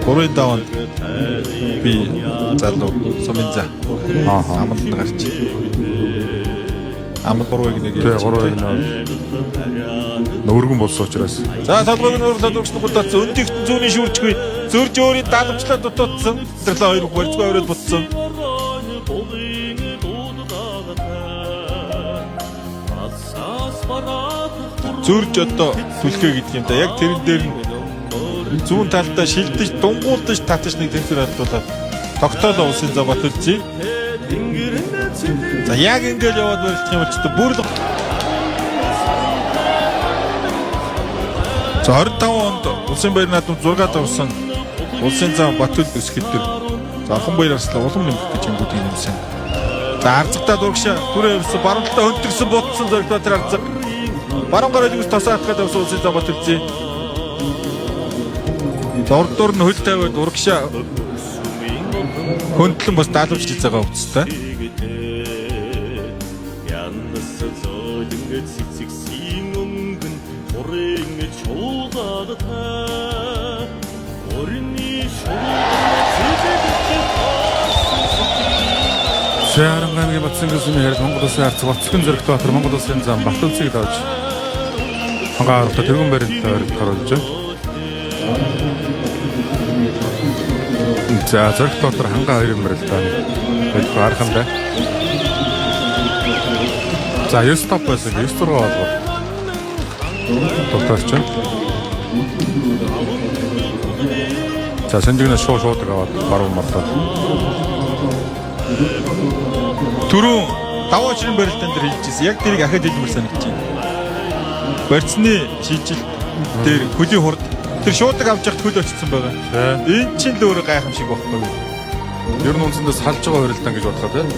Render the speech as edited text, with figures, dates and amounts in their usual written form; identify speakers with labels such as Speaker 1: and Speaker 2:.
Speaker 1: 3-ын даванд би залуу сумынза аманд гарч аманд 3-ыг нэг
Speaker 2: тэгээ 3-ыг нөргөн болсон учраас
Speaker 1: за толгойг нөргөлөд өгсөн гутац өндөгтөн зүүнний шүрчгүй зөрж өөрийн даалгавчлаа дутуудсан тэрлээ 2 барьцгүй аваад бутсан зөрж одоо түлхээ гэдэг юм да яг тэрэн дээр зүүн талдаа шилдэж дунгуулдаж татаж нэг тэнцвэр алдуулаад тогтоолоо улсын зав баталжээ. За яг ингээд яваад барилдах юм бол ч бүр л за 25 онд улсын баяр наадамд 6 давсан улсын зав Батүл өсгөл төр за орхон баяр арслаа улам нэмэх гэж юм бүгд юмсан. За арцгтаа дургшаа түрээ явсан баруунтаа хөнтөрсөн ботсон зоригтой тэр арцг баруун гараад юус тосаатгаад явсан улсын зав Батүлжээ. Дордор нь хөл тавиад урагшаа хөндлөн бас даалгавч хийцээгээ өвцтэй.
Speaker 2: Шааран аймгийн Батсын гүсний хэрэг Монгол Улсын арц Батцгэн зэрэгт Баатар Монгол Улсын зам Батүлцгийг давж хангаалт тэргүүн барилдаа өргөж харуулж байна. За зэрэгт Баатар хангаа 2 барилдаа нэг гарахандаа. За 9 топ байсан 9 зураг болов. Тогтооч. За сэнжигнэ шууд аваад баруун мартаа. Түрүүн даваачрын барилдаан дээр хэлжсэн. Яг тэрийг ахад хэлмэр санагдаж байна. Барьцны шийдэл дээр хөлийн хурд тэр шуудаг авч явахд хөл очсон байгаа. Энэ чинь л өөрөө гайхамшиг байхгүй юу? Ер нь үндсэндээ салж байгаа барилдаан гэж бодлоо тийм.